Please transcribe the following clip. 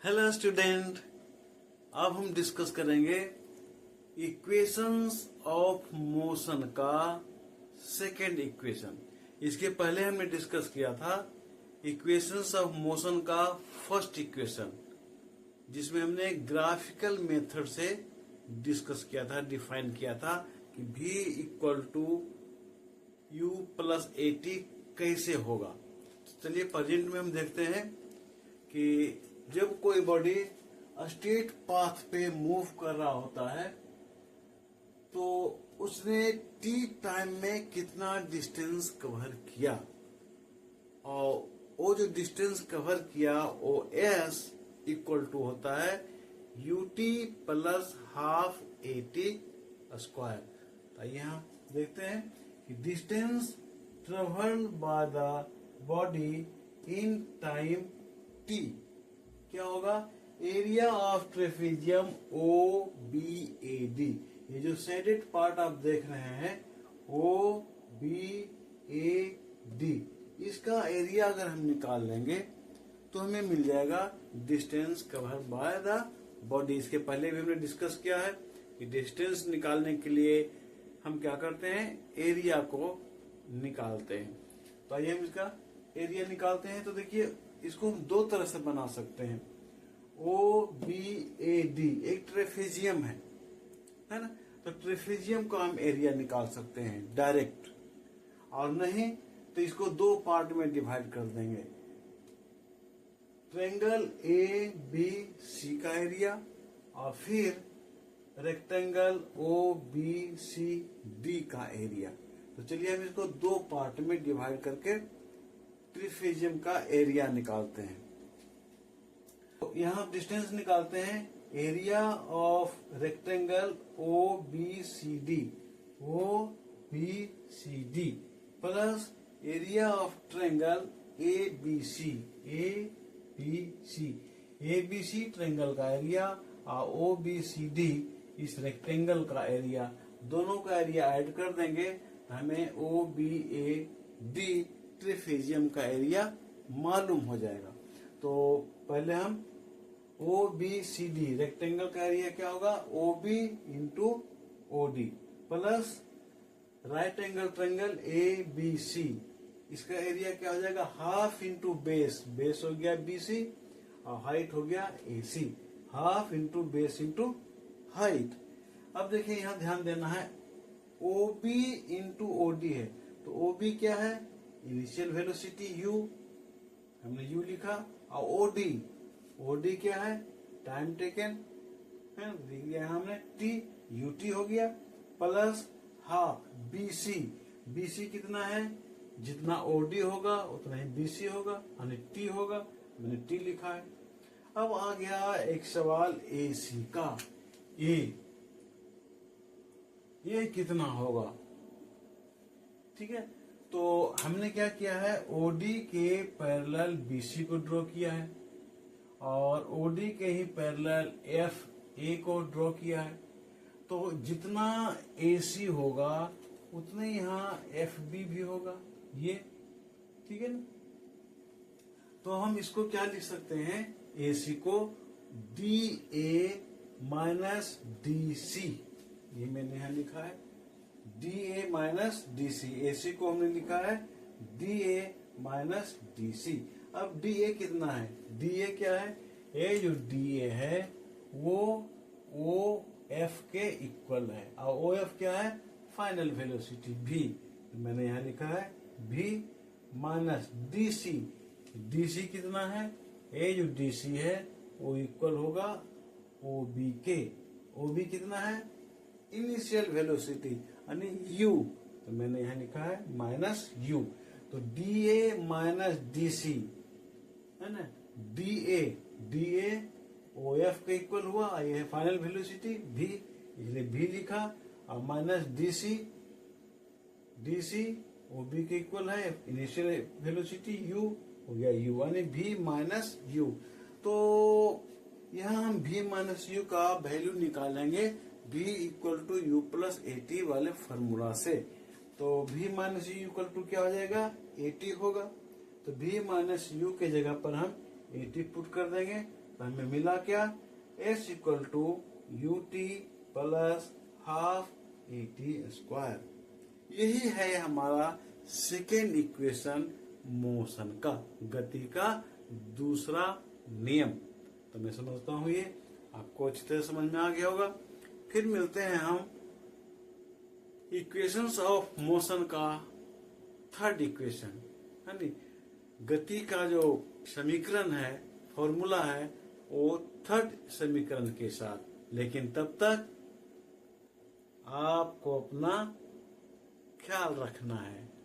Hello student, अब हम discuss करेंगे इक्वेशंस ऑफ मोशन का सेकेंड इक्वेशन। इसके पहले हमने डिस्कस किया था इक्वेशंस ऑफ मोशन का फर्स्ट इक्वेशन, जिसमें हमने ग्राफिकल मेथड से डिस्कस किया था, डिफाइन किया था कि v equal to u plus a t कैसे होगा। चलिए प्रेजेंट में हम देखते हैं कि जब कोई बॉडी स्ट्रेट पाथ पे मूव कर रहा होता है तो उसने t टाइम में कितना डिस्टेंस कवर किया, और वो जो डिस्टेंस कवर किया वो s इक्वल टू होता है ut plus half a t square. तो यहाँ देखते हैं कि distance travelled by the body in time t क्या होगा, area of trapezium O B A D. ये जो शेडेड पार्ट आप देख रहे हैं ओ बी ए डी, इसका एरिया अगर हम निकाल लेंगे तो हमें मिल जाएगा distance cover by the body. इसके पहले भी हमने डिस्कस किया है कि डिस्टेंस निकालने के लिए हम क्या करते हैं, एरिया को निकालते हैं। तो आइए हम इसका एरिया निकालते हैं। तो देखिए इसको हम दो तरह से बना सकते हैं। ओ बी ए डी एक ट्रेपेजियम है ना, तो ट्रेपेजियम का हम एरिया निकाल सकते हैं डायरेक्ट, और नहीं तो इसको दो पार्ट में डिवाइड कर देंगे। ट्रायंगल ए बी सी का एरिया और फिर rectangle O B C D का एरिया। तो चलिए हम इसको दो पार्ट में डिवाइड करके ट्रेपेजियम का एरिया निकालते हैं। तो यहाँ डिस्टेंस निकालते हैं, area of rectangle O B C D plus area of triangle A B C triangle का एरिया और ओ बी सी डी इस रेक्टेंगल का एरिया, दोनों का एरिया ऐड कर देंगे तो हमें O B A D trapezium का एरिया मालूम हो जाएगा। तो पहले हम O B C D rectangle का एरिया क्या होगा, O B into O D plus right angle triangle A B सी, इसका एरिया क्या हो जाएगा, हाफ इंटू बेस हो गया बी सी और हाइट हो गया A C, half into base into height. अब देखिए यहाँ ध्यान देना है, O B into O D है, तो ओ बी क्या है, इनिशियल वेलोसिटी u, हमने u लिखा, और ओ डी क्या है, टाइम टेकन है, हमने t ut हो गया प्लस हाफ बी सी कितना है, जितना ओडी होगा उतना ही बीसी होगा, यानी टी होगा, मैंने टी लिखा है। अब आ गया एक सवाल ए सी का, ये कितना होगा, ठीक है। तो हमने क्या किया है, ओडी के पैरेलल बीसी को ड्रॉ किया है और ओडी के ही पैरेलल एफ ए को ड्रॉ किया है। तो जितना एसी होगा उतने यहाँ एफ बी भी होगा, ये ठीक है ना। तो हम इसको क्या लिख सकते हैं, एसी को D A minus D C, ये मैंने यहाँ लिखा है D A minus D C, AC को हमने लिखा है D A minus D C. अब डी ए कितना है, डी ए क्या है, ये जो डी ए है वो ओ एफ के इक्वल है, और ओ एफ क्या है, फाइनल वेलोसिटी भी, तो मैंने यहाँ लिखा है भी minus D C. D C कितना है, ये जो डी सी है वो इक्वल होगा ओ बी के, ओ बी कितना है, इनिशियल वेलोसिटी यानी u, तो मैंने यहाँ लिखा है माइनस u। तो D A minus D C है ना, डी ए ओ एफ का इक्वल हुआ, ये है फाइनल वेलोसिटी v, इसलिए v लिखा, और minus D C O B के इक्वल है, इनिशियल वेलोसिटी u हो गया u, यानी v माइनस u। तो यहाँ हम v माइनस u का वैल्यू निकालेंगे v equal to u plus a t वाले फॉर्मूला से। तो v minus u equal to क्या हो जाएगा, ए टी होगा। तो v माइनस यू के जगह पर हम 80 पुट कर देंगे तो हमें मिला क्या, s equal to ut plus half at²। यही है हमारा सेकेंड इक्वेशन मोशन का, गति का दूसरा नियम। तो मैं समझता हूं ये आपको अच्छी तरह समझ में आ गया होगा। फिर मिलते हैं हम इक्वेशंस ऑफ मोशन का थर्ड इक्वेशन, है नी। गति का जो समीकरण है, फॉर्मूला है, वो थर्ड समीकरण के साथ। लेकिन तब तक आपको अपना ख्याल रखना है।